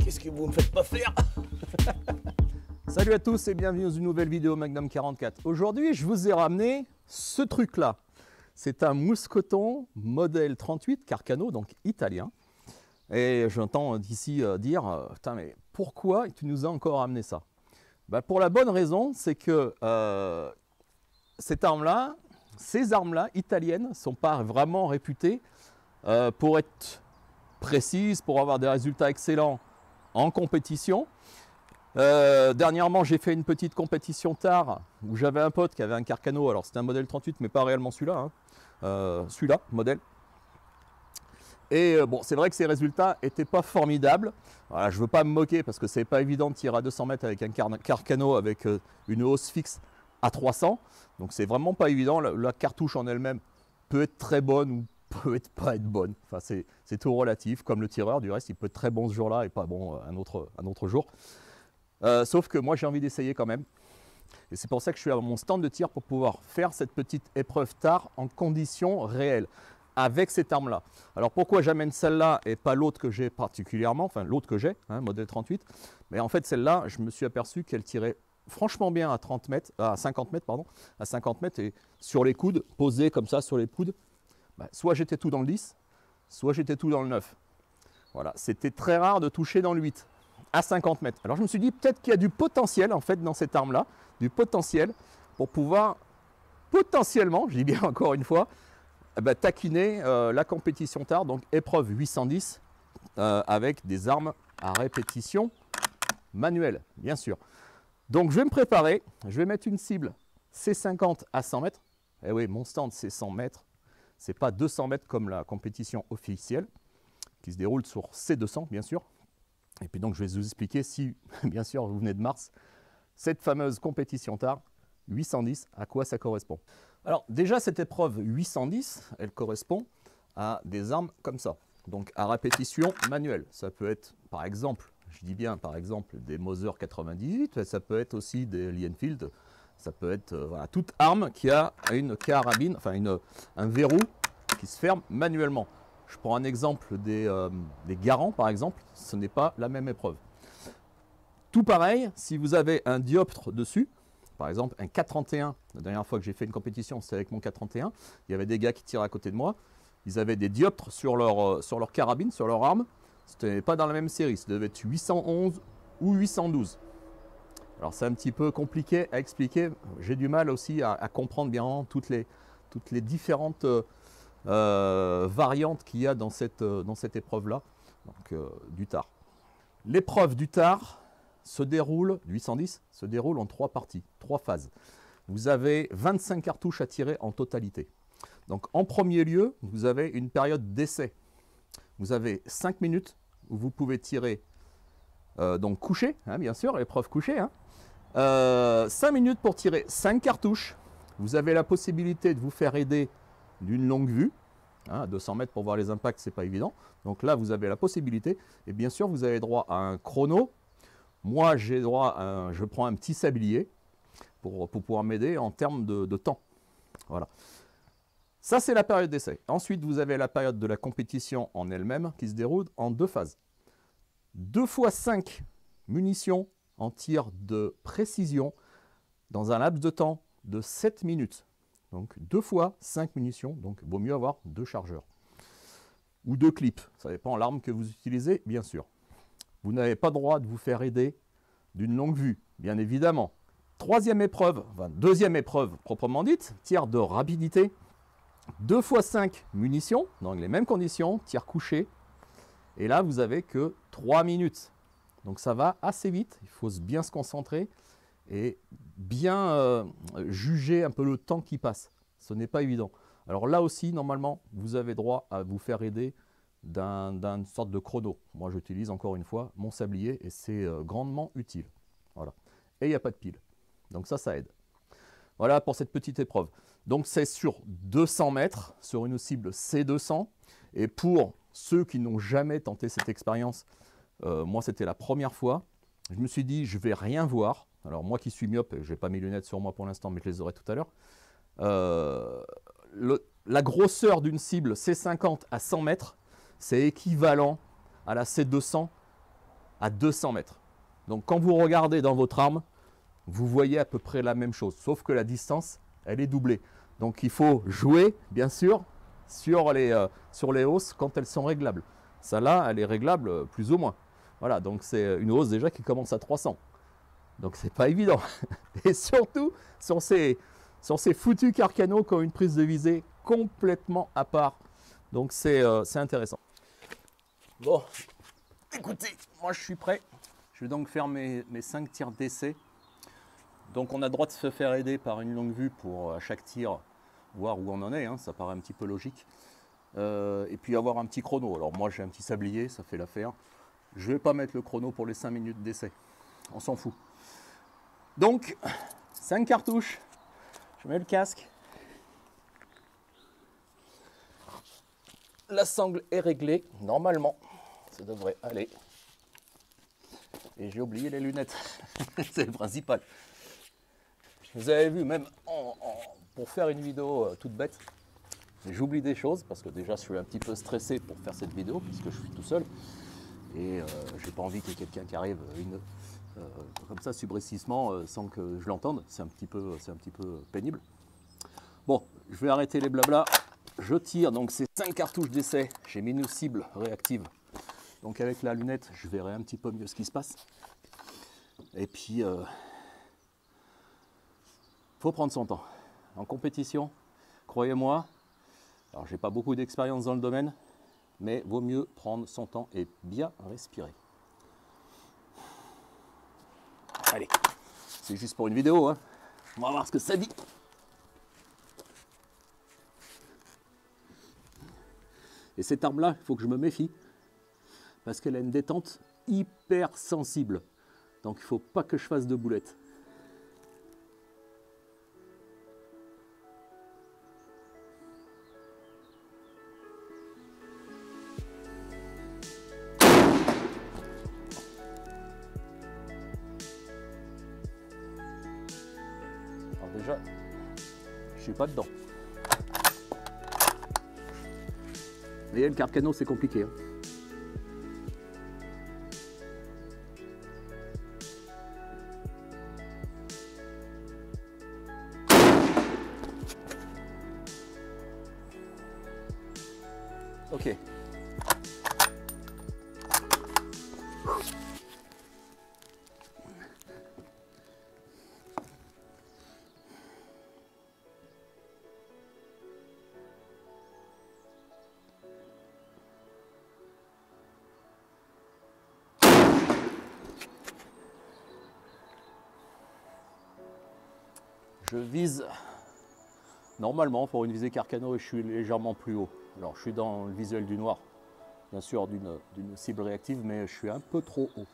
qu'est-ce que vous me faites pas faire? Salut à tous et bienvenue dans une nouvelle vidéo Magnum 44. Aujourd'hui, je vous ai ramené ce truc-là. C'est un mousse-coton modèle 38 Carcano, donc italien. Et j'entends d'ici dire, putain, mais pourquoi tu nous as encore amené ça? Bah, pour la bonne raison, c'est que cette arme-là, ces armes-là italiennes ne sont pas vraiment réputées pour être précises, pour avoir des résultats excellents en compétition. Dernièrement, j'ai fait une petite compétition tard où j'avais un pote qui avait un Carcano. Alors, c'était un modèle 38, mais pas réellement celui-là. Hein. Celui-là, modèle. Et bon, c'est vrai que ses résultats n'étaient pas formidables. Voilà, je ne veux pas me moquer parce que c'est pas évident de tirer à 200 mètres avec un Carcano avec une hausse fixe à 300. Donc, c'est vraiment pas évident. La cartouche en elle-même peut être très bonne ou peut pas être bonne. Enfin, c'est tout relatif. Comme le tireur, du reste, il peut être très bon ce jour-là et pas bon un autre jour. Sauf que moi j'ai envie d'essayer quand même. Et c'est pour ça que je suis à mon stand de tir pour pouvoir faire cette petite épreuve tard en conditions réelles avec cette arme-là. Alors pourquoi j'amène celle-là et pas l'autre que j'ai particulièrement, enfin l'autre que j'ai, hein, modèle 38. Mais en fait celle-là, je me suis aperçu qu'elle tirait franchement bien à 50 mètres, à 50 mètres et sur les coudes, posée comme ça sur les coudes, bah, soit j'étais tout dans le 10, soit j'étais tout dans le 9. Voilà, c'était très rare de toucher dans le 8. À 50 mètres. Alors je me suis dit peut-être qu'il y a du potentiel en fait dans cette arme-là, du potentiel pour pouvoir potentiellement, je dis bien encore une fois, taquiner la compétition tard, donc épreuve 810 avec des armes à répétition manuelle, bien sûr. Donc je vais me préparer, je vais mettre une cible C50 à 100 mètres. Et oui, mon stand c'est 100 mètres, c'est pas 200 mètres comme la compétition officielle qui se déroule sur C200 bien sûr. Et puis donc je vais vous expliquer si, bien sûr, vous venez de Mars, cette fameuse compétition tard 810, à quoi ça correspond. Alors déjà cette épreuve 810, elle correspond à des armes comme ça, donc à répétition manuelle. Ça peut être par exemple, je dis bien par exemple des Mauser 98, ça peut être aussi des Lee-Enfield, ça peut être voilà, toute arme qui a une carabine, enfin un verrou qui se ferme manuellement. Je prends un exemple des Garand, par exemple, ce n'est pas la même épreuve. Tout pareil, si vous avez un dioptre dessus, par exemple un 431, la dernière fois que j'ai fait une compétition, c'était avec mon 431, il y avait des gars qui tiraient à côté de moi, ils avaient des dioptres sur leur carabine, sur leur arme, ce n'était pas dans la même série, ça devait être 811 ou 812. Alors c'est un petit peu compliqué à expliquer, j'ai du mal aussi à comprendre bien toutes les différentes variantes qu'il y a dans cette épreuve-là, donc du tard. L'épreuve du tard se déroule, 810, se déroule en 3 parties, 3 phases. Vous avez 25 cartouches à tirer en totalité. Donc en premier lieu, vous avez une période d'essai. Vous avez 5 minutes où vous pouvez tirer, donc couché, hein, bien sûr, l'épreuve couchée. Hein. 5 minutes pour tirer 5 cartouches. Vous avez la possibilité de vous faire aider d'une longue vue, hein, à 200 mètres pour voir les impacts, c'est pas évident. Donc là, vous avez la possibilité. Et bien sûr, vous avez droit à un chrono. Moi, j'ai droit à je prends un petit sablier pour pouvoir m'aider en termes de temps. Voilà. Ça, c'est la période d'essai. Ensuite, vous avez la période de la compétition en elle-même qui se déroule en 2 phases. 2 x 5 munitions en tir de précision dans un laps de temps de 7 minutes. Donc 2 x 5 munitions, donc il vaut mieux avoir 2 chargeurs. Ou 2 clips, ça dépend de l'arme que vous utilisez, bien sûr. Vous n'avez pas le droit de vous faire aider d'une longue vue, bien évidemment. Troisième épreuve, enfin deuxième épreuve proprement dite, tir de rapidité. 2 x 5 munitions, dans les mêmes conditions, tir couché. Et là, vous n'avez que 3 minutes. Donc ça va assez vite, il faut bien se concentrer et bien juger un peu le temps qui passe. Ce n'est pas évident. Alors là aussi, normalement, vous avez droit à vous faire aider d'une sorte de chrono. Moi, j'utilise encore une fois mon sablier et c'est grandement utile. Voilà. Et il n'y a pas de pile. Donc ça aide. Voilà pour cette petite épreuve. Donc c'est sur 200 mètres, sur une cible C200. Et pour ceux qui n'ont jamais tenté cette expérience, moi c'était la première fois, je me suis dit je vais rien voir. Alors moi qui suis myope, je n'ai pas mes lunettes sur moi pour l'instant, mais je les aurai tout à l'heure. La grosseur d'une cible C50 à 100 mètres, c'est équivalent à la C200 à 200 mètres. Donc quand vous regardez dans votre arme, vous voyez à peu près la même chose, sauf que la distance, elle est doublée. Donc il faut jouer, bien sûr, sur les hausses quand elles sont réglables. Ça là, elle est réglable plus ou moins. Voilà, donc c'est une hausse déjà qui commence à 300. Donc c'est pas évident. Et surtout, sur ces foutus Carcano qui ont une prise de visée complètement à part. Donc c'est intéressant. Bon, écoutez, moi je suis prêt. Je vais donc faire mes 5 tirs d'essai. Donc on a le droit de se faire aider par une longue vue pour à chaque tir voir où on en est, hein, ça paraît un petit peu logique. Et puis avoir un petit chrono. Alors moi j'ai un petit sablier, ça fait l'affaire. Je ne vais pas mettre le chrono pour les 5 minutes d'essai. On s'en fout. Donc, 5 cartouches. Je mets le casque. La sangle est réglée. Normalement, ça devrait aller. Et j'ai oublié les lunettes. C'est le principal. Vous avez vu, même pour faire une vidéo toute bête, j'oublie des choses parce que déjà je suis un petit peu stressé pour faire cette vidéo puisque je suis tout seul. Et j'ai pas envie qu'il y ait quelqu'un qui arrive comme ça subrepticement sans que je l'entende. C'est un petit peu pénible. Bon, je vais arrêter les blabla. Je tire donc ces 5 cartouches d'essai. J'ai mis une cible réactive. Donc avec la lunette, je verrai un petit peu mieux ce qui se passe. Et puis, faut prendre son temps. En compétition, croyez-moi, alors j'ai pas beaucoup d'expérience dans le domaine, mais vaut mieux prendre son temps et bien respirer. Allez, c'est juste pour une vidéo, hein. On va voir ce que ça dit. Et cette arme-là, il faut que je me méfie, parce qu'elle a une détente hyper sensible. Donc il ne faut pas que je fasse de boulettes. Alors déjà, je suis pas dedans. Vous voyez, le Carcano, c'est compliqué, hein. Ok. Je vise normalement pour une visée Carcano et je suis légèrement plus haut. Alors je suis dans le visuel du noir, bien sûr d'une cible réactive, mais je suis un peu trop haut.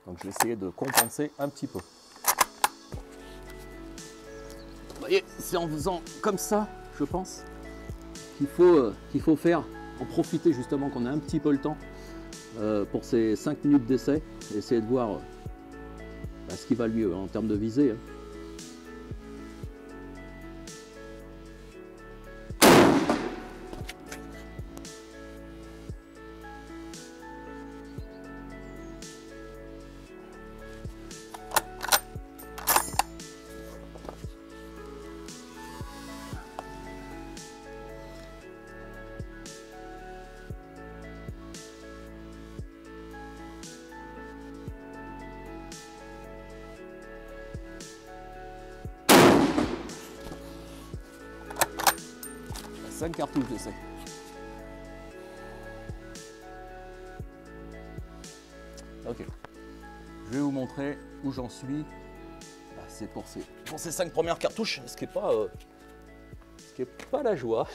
Donc je vais essayer de compenser un petit peu. Vous voyez, c'est en faisant comme ça, je pense, qu'il faut faire, en profiter justement qu'on a un petit peu le temps pour ces 5 minutes d'essai, et essayer de voir ce qui va le mieux en termes de visée, hein. Cinq cartouches d'essai. Ok, je vais vous montrer où j'en suis. C'est pour ces 5 premières cartouches, ce qui n'est pas la joie.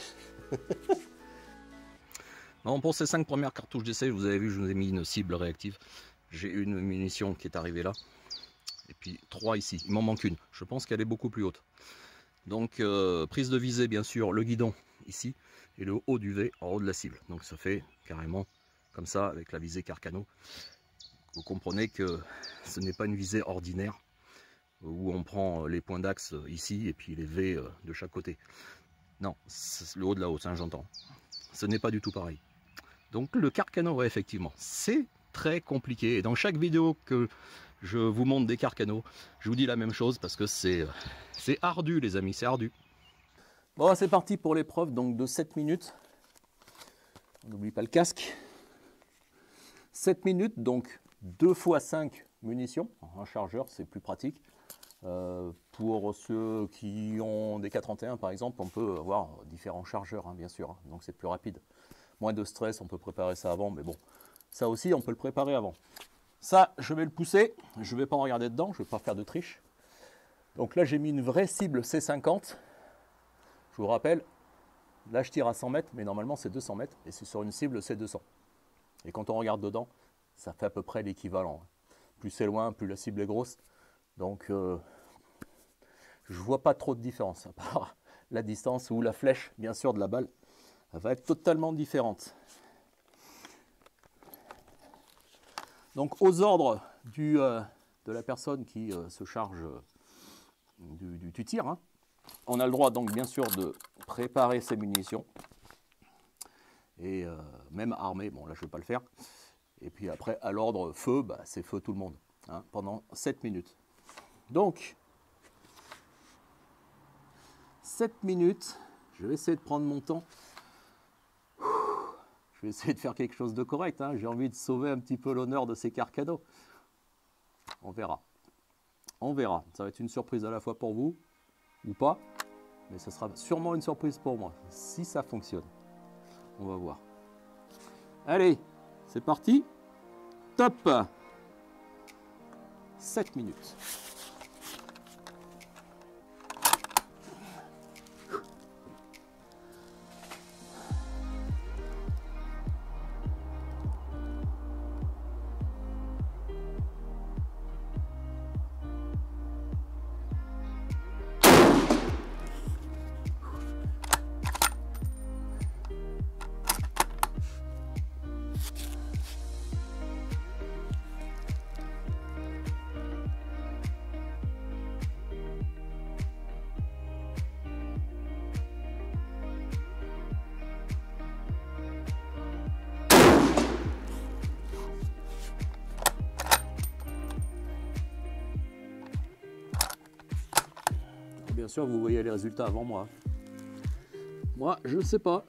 Bon, pour ces 5 premières cartouches d'essai, vous avez vu, je vous ai mis une cible réactive. J'ai une munition qui est arrivée là, et puis 3 ici. Il m'en manque une. Je pense qu'elle est beaucoup plus haute. Donc prise de visée, bien sûr, le guidon ici et le haut du V en haut de la cible. Donc ça fait carrément comme ça avec la visée Carcano. Vous comprenez que ce n'est pas une visée ordinaire où on prend les points d'axe ici et puis les V de chaque côté. Non, le haut de la hausse, hein, j'entends. Ce n'est pas du tout pareil. Donc le Carcano, ouais, effectivement, c'est très compliqué. Et dans chaque vidéo que je vous montre des Carcano, je vous dis la même chose parce que c'est ardu les amis, c'est ardu. Bon, c'est parti pour l'épreuve donc de 7 minutes. On n'oublie pas le casque. 7 minutes, donc 2 x 5 munitions. Un chargeur, c'est plus pratique. Pour ceux qui ont des K31 par exemple, on peut avoir différents chargeurs, hein, bien sûr. Hein, donc c'est plus rapide. Moins de stress, on peut préparer ça avant, mais bon, ça aussi, on peut le préparer avant. Ça, je vais le pousser. Je ne vais pas en regarder dedans, je ne vais pas faire de triche. Donc là, j'ai mis une vraie cible C50. Je vous rappelle, là, je tire à 100 mètres, mais normalement, c'est 200 mètres. Et c'est sur une cible, c'est 200. Et quand on regarde dedans, ça fait à peu près l'équivalent. Plus c'est loin, plus la cible est grosse. Donc, je ne vois pas trop de différence, à part la distance ou la flèche, bien sûr, de la balle. Elle va être totalement différente. Donc, aux ordres de la personne qui se charge du tir, hein, on a le droit, donc, bien sûr, de préparer ses munitions. Et même armé, bon, là, je ne vais pas le faire. Et puis après, à l'ordre feu, bah, c'est feu tout le monde, hein, pendant 7 minutes. Donc, 7 minutes, je vais essayer de prendre mon temps. Je vais essayer de faire quelque chose de correct. Hein. J'ai envie de sauver un petit peu l'honneur de ces Carcano. On verra. On verra. Ça va être une surprise à la fois pour vous, ou pas. Mais ce sera sûrement une surprise pour moi, si ça fonctionne. On va voir. Allez, c'est parti. Top. 7 minutes. Bien sûr, vous voyez les résultats avant moi. Moi, je ne sais pas.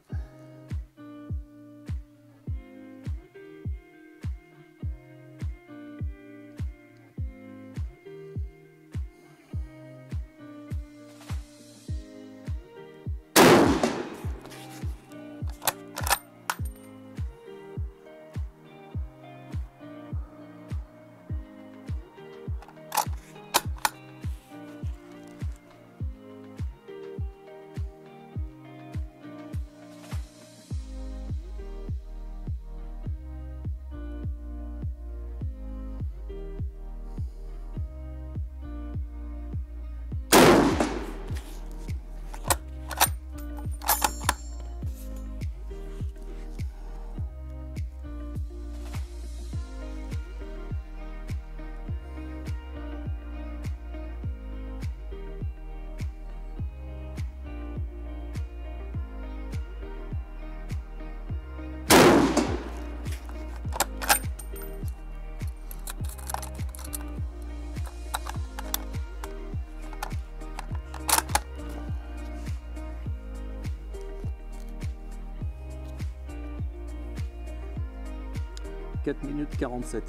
« 4 minutes 47. »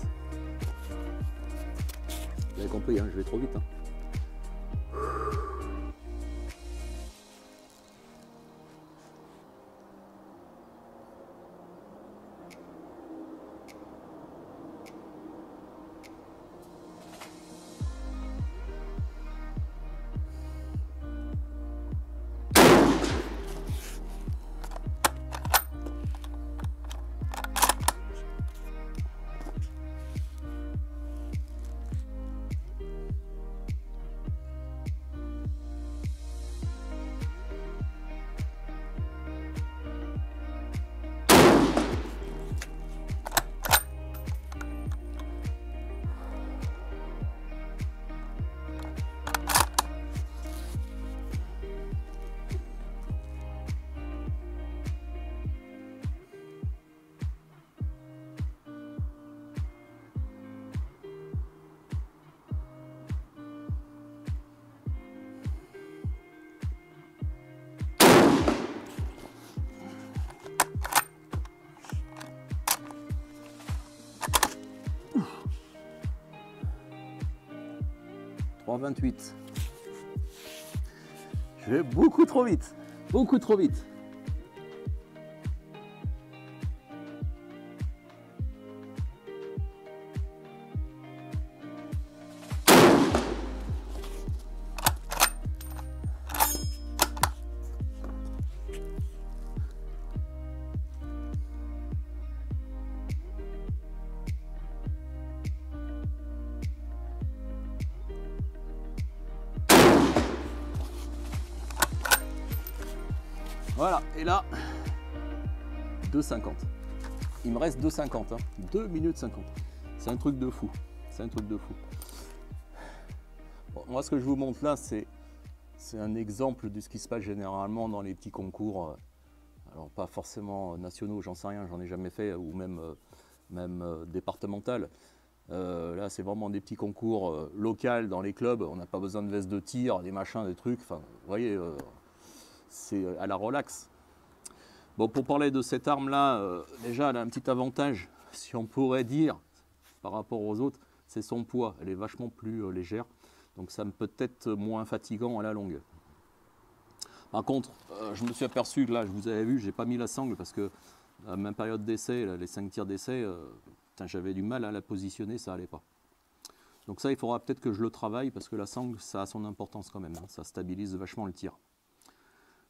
Vous avez compris, hein, je vais trop vite. Hein. 3,28. Je vais beaucoup trop vite. Beaucoup trop vite. Voilà, et là, 2,50. Il me reste 2,50, hein. 2 minutes 50. C'est un truc de fou. C'est un truc de fou. Bon, moi, ce que je vous montre là, c'est un exemple de ce qui se passe généralement dans les petits concours. Alors, pas forcément nationaux, j'en sais rien, j'en ai jamais fait, ou même départemental. Là, c'est vraiment des petits concours locaux dans les clubs. On n'a pas besoin de veste de tir, des machins, des trucs. Enfin, vous voyez, c'est à la relax. Bon, pour parler de cette arme-là, déjà, elle a un petit avantage, si on pourrait dire, par rapport aux autres, c'est son poids. Elle est vachement plus légère, donc ça peut être moins fatigant à la longue. Par contre, je me suis aperçu que là, je vous avais vu, j'ai pas mis la sangle parce que à ma période d'essai, les 5 tirs d'essai, j'avais du mal à la positionner, ça allait pas. Donc ça, il faudra peut-être que je le travaille parce que la sangle, ça a son importance quand même, hein, ça stabilise vachement le tir.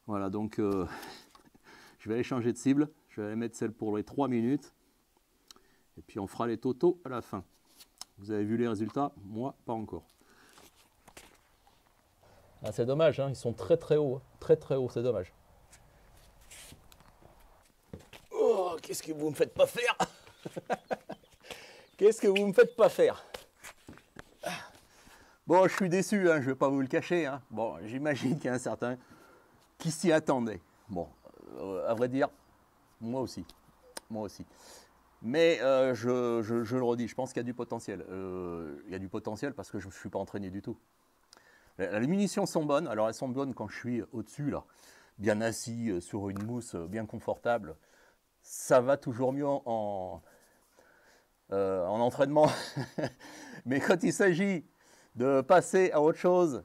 Voilà, donc je vais aller changer de cible. Je vais aller mettre celle pour les 3 minutes. Et puis on fera les totaux à la fin. Vous avez vu les résultats? Moi, pas encore. Ah, c'est dommage, hein, ils sont très très hauts. Très très hauts, c'est dommage. Oh, qu'est-ce que vous me faites pas faire? Qu'est-ce que vous me faites pas faire? Bon, je suis déçu, hein, je ne vais pas vous le cacher. Hein. Bon, j'imagine qu'il y a un certain qui s'y attendait. Bon, à vrai dire, moi aussi. Moi aussi. Mais je le redis, je pense qu'il y a du potentiel. Il y a du potentiel parce que je ne me suis pas entraîné du tout. Les munitions sont bonnes. Alors, elles sont bonnes quand je suis au-dessus, là, bien assis sur une mousse bien confortable. Ça va toujours mieux en entraînement. Mais quand il s'agit de passer à autre chose,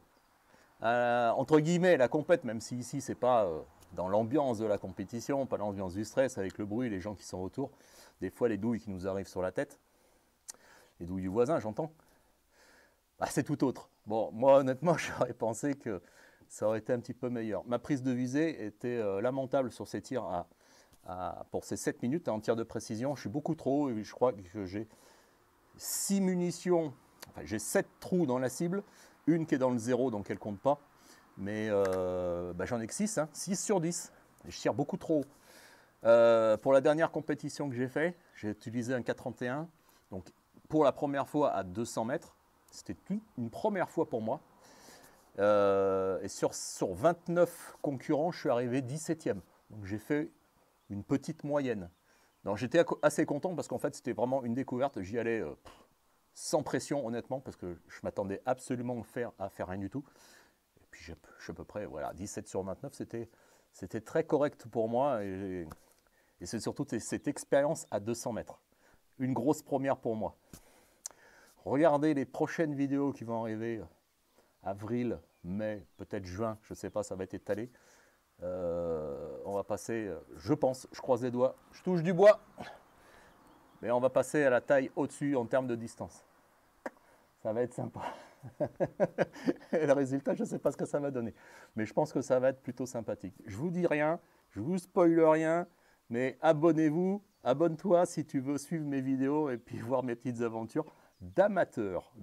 entre guillemets, la compète, même si ici, c'est pas dans l'ambiance de la compétition, pas l'ambiance du stress avec le bruit, les gens qui sont autour, des fois les douilles qui nous arrivent sur la tête, les douilles du voisin, j'entends, bah, c'est tout autre. Bon, moi, honnêtement, j'aurais pensé que ça aurait été un petit peu meilleur. Ma prise de visée était lamentable sur ces tirs pour ces 7 minutes en tir de précision. Je suis beaucoup trop haut et je crois que j'ai 6 munitions, enfin, j'ai 7 trous dans la cible, une qui est dans le 0, donc elle ne compte pas. Mais bah, j'en ai que 6, hein, 6 sur 10. Et je tire beaucoup trop haut. Pour la dernière compétition que j'ai fait, j'ai utilisé un 4,31. Donc pour la première fois à 200 mètres, c'était une première fois pour moi. Et sur 29 concurrents, je suis arrivé 17e. Donc j'ai fait une petite moyenne. J'étais assez content parce qu'en fait c'était vraiment une découverte. J'y allais sans pression honnêtement parce que je m'attendais absolument à faire rien du tout. Et puis je suis à peu près, voilà, 17 sur 29, c'était très correct pour moi. Et c'est surtout cette expérience à 200 mètres. Une grosse première pour moi. Regardez les prochaines vidéos qui vont arriver, avril, mai, peut-être juin, je ne sais pas, ça va être étalé. On va passer, je pense, je croise les doigts, je touche du bois, mais on va passer à la taille au-dessus en termes de distance. Ça va être sympa. Et le résultat, je ne sais pas ce que ça va donner, mais je pense que ça va être plutôt sympathique. Je vous dis rien, je vous spoile rien, mais abonnez-vous, abonne-toi si tu veux suivre mes vidéos et puis voir mes petites aventures d'amateur,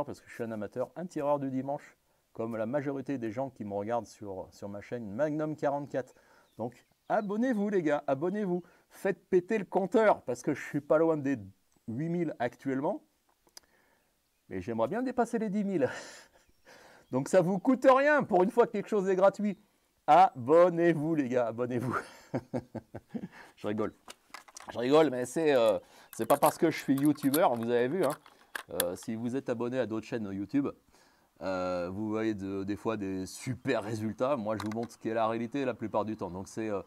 parce que je suis un amateur, un tireur du dimanche, comme la majorité des gens qui me regardent sur ma chaîne Magnum 44. Donc abonnez-vous les gars, abonnez-vous, faites péter le compteur, parce que je suis pas loin des 8000 actuellement, mais j'aimerais bien dépasser les 10 000. Donc ça vous coûte rien, pour une fois que quelque chose est gratuit. Abonnez-vous les gars, abonnez-vous. Je rigole, mais c'est pas parce que je suis youtubeur, vous avez vu, hein. Si vous êtes abonné à d'autres chaînes YouTube, vous voyez des fois des super résultats. Moi, je vous montre ce qui est la réalité la plupart du temps. Donc, vous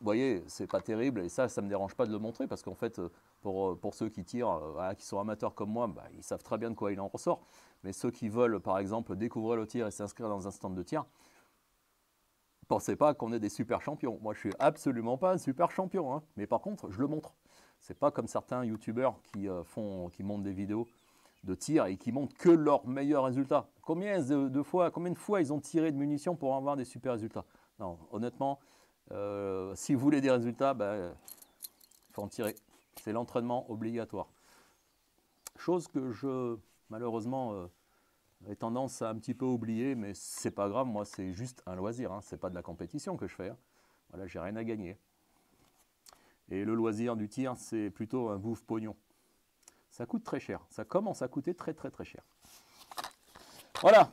voyez, c'est pas terrible. Et ça me dérange pas de le montrer parce qu'en fait, Pour ceux qui tirent, voilà, qui sont amateurs comme moi, bah, ils savent très bien de quoi il en ressort. Mais ceux qui veulent, par exemple, découvrir le tir et s'inscrire dans un stand de tir, pensez pas qu'on est des super champions. Moi, je suis absolument pas un super champion, hein. Mais par contre, je le montre. C'est pas comme certains youtubeurs qui montent des vidéos de tir et qui montrent que leurs meilleurs résultats. Combien de fois ils ont tiré de munitions pour avoir des super résultats? Non, honnêtement, si vous voulez des résultats, il faut en tirer. C'est l'entraînement obligatoire. Chose que je, malheureusement, ai tendance à un petit peu oublier, mais c'est pas grave, moi c'est juste un loisir, hein. C'est pas de la compétition que je fais, hein. Voilà, j'ai rien à gagner. Et le loisir du tir, c'est plutôt un bouffe pognon. Ça coûte très cher, ça commence à coûter très cher. Voilà,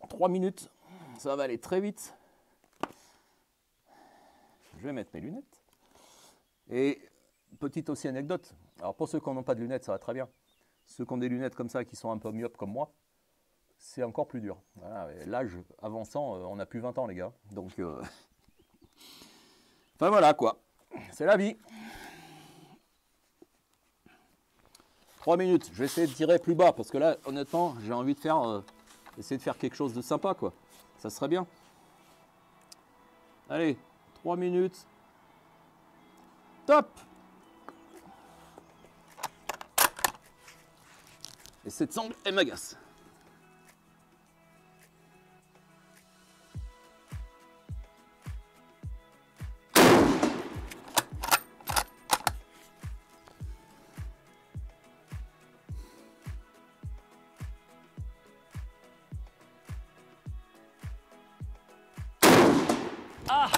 3 minutes, ça va aller très vite. Je vais mettre mes lunettes. Et petite aussi anecdote, alors pour ceux qui n'ont pas de lunettes, ça va très bien. Ceux qui ont des lunettes comme ça, qui sont un peu myopes comme moi, c'est encore plus dur. Voilà, l'âge avançant, on n'a plus 20 ans les gars. Donc, enfin voilà quoi, c'est la vie. 3 minutes, je vais essayer de tirer plus bas parce que là, honnêtement, j'ai envie de faire, essayer de faire quelque chose de sympa quoi. Ça serait bien. Allez, 3 minutes. Top! Et cette sangle, elle m'agace. Ah!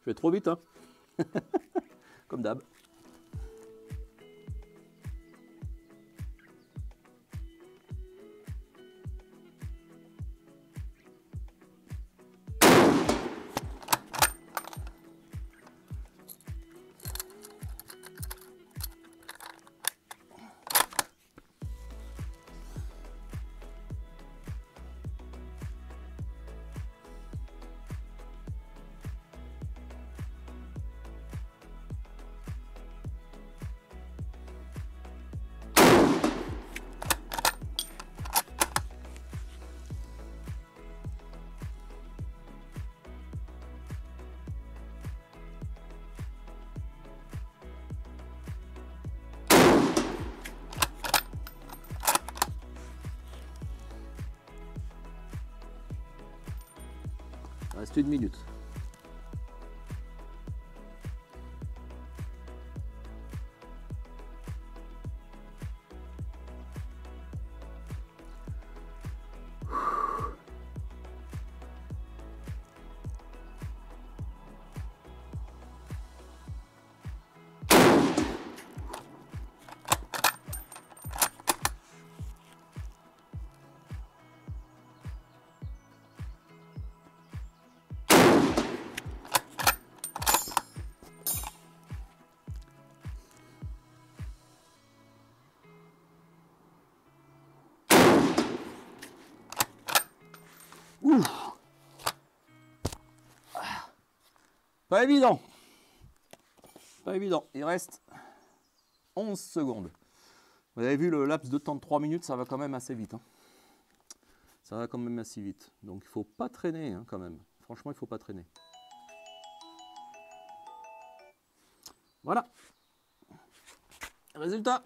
Je vais trop vite, hein. Comme d'hab. Il reste 1 minute. Ouf. Pas évident. Pas évident. Il reste 11 secondes. Vous avez vu le laps de temps de 3 minutes, ça va quand même assez vite, hein. Ça va quand même assez vite. Donc il ne faut pas traîner, hein, quand même. Franchement, il ne faut pas traîner. Voilà. Résultat.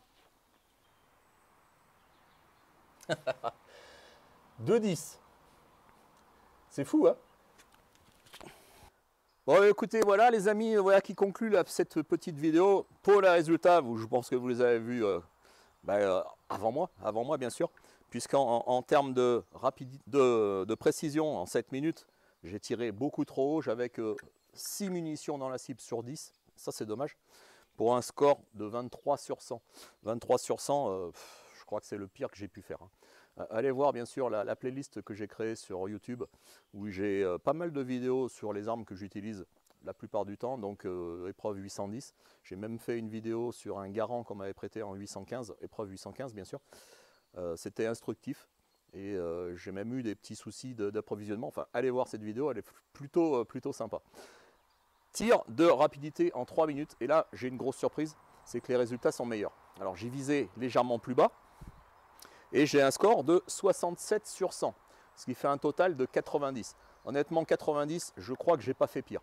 2,10. C'est fou, hein? Bon, écoutez, voilà les amis, voilà qui conclut là, cette petite vidéo. Pour les résultats, je pense que vous les avez vus avant moi bien sûr, puisqu'en termes de rapidité, de précision, en 7 minutes, j'ai tiré beaucoup trop haut. J'avais que 6 munitions dans la cible sur 10. Ça, c'est dommage. Pour un score de 23 sur 100. 23 sur 100, je crois que c'est le pire que j'ai pu faire. Allez voir bien sûr la playlist que j'ai créée sur YouTube, où j'ai pas mal de vidéos sur les armes que j'utilise la plupart du temps, donc épreuve 810. J'ai même fait une vidéo sur un Garand qu'on m'avait prêté en 815, épreuve 815 bien sûr. C'était instructif et j'ai même eu des petits soucis d'approvisionnement. Enfin, allez voir cette vidéo, elle est plutôt sympa. Tir de rapidité en 3 minutes, et là j'ai une grosse surprise, c'est que les résultats sont meilleurs. Alors j'ai visé légèrement plus bas, et j'ai un score de 67 sur 100, ce qui fait un total de 90. Honnêtement 90, je crois que j'ai pas fait pire.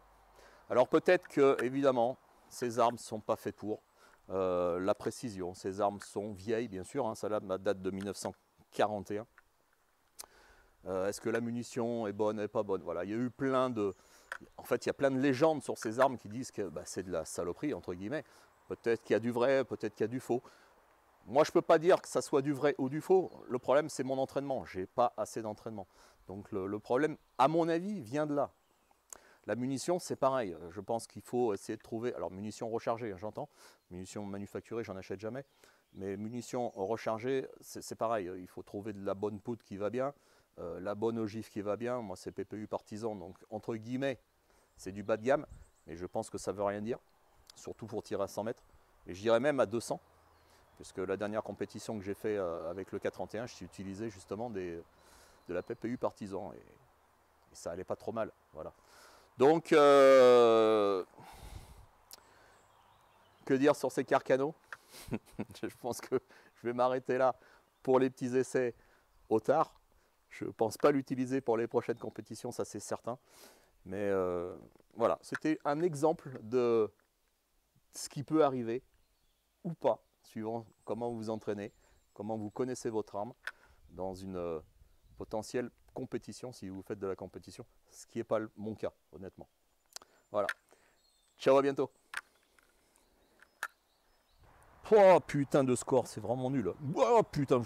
Alors peut-être que, évidemment, ces armes ne sont pas faites pour la précision. Ces armes sont vieilles, bien sûr, hein, ça là date de 1941. Est-ce que la munition est bonne, n'est pas bonne? Voilà, il y a eu plein de... En fait, il y a plein de légendes sur ces armes qui disent que bah, c'est de la saloperie, entre guillemets. Peut-être qu'il y a du vrai, peut-être qu'il y a du faux. Moi, je ne peux pas dire que ça soit du vrai ou du faux. Le problème, c'est mon entraînement. Je n'ai pas assez d'entraînement. Donc le problème, à mon avis, vient de là. La munition, c'est pareil. Je pense qu'il faut essayer de trouver... Alors, munitions rechargées, hein, j'entends. Munitions manufacturées, j'en achète jamais. Mais munitions rechargées, c'est pareil. Il faut trouver de la bonne poudre qui va bien. La bonne ogive qui va bien. Moi, c'est PPU Partisan. Donc, entre guillemets, c'est du bas de gamme. Mais je pense que ça ne veut rien dire. Surtout pour tirer à 100 mètres. Et je dirais même à 200. Puisque la dernière compétition que j'ai fait avec le 431, j'ai utilisé justement de la PPU Partisan. Et ça allait pas trop mal. Voilà. Donc, que dire sur ces Carcano? Je pense que je vais m'arrêter là pour les petits essais au tard. Je ne pense pas l'utiliser pour les prochaines compétitions, ça c'est certain. Mais voilà, c'était un exemple de ce qui peut arriver ou pas, suivant comment vous vous entraînez, comment vous connaissez votre arme dans une potentielle compétition, si vous faites de la compétition, ce qui n'est pas mon cas, honnêtement. Voilà. Ciao, à bientôt. Oh putain de score, c'est vraiment nul. Oh putain.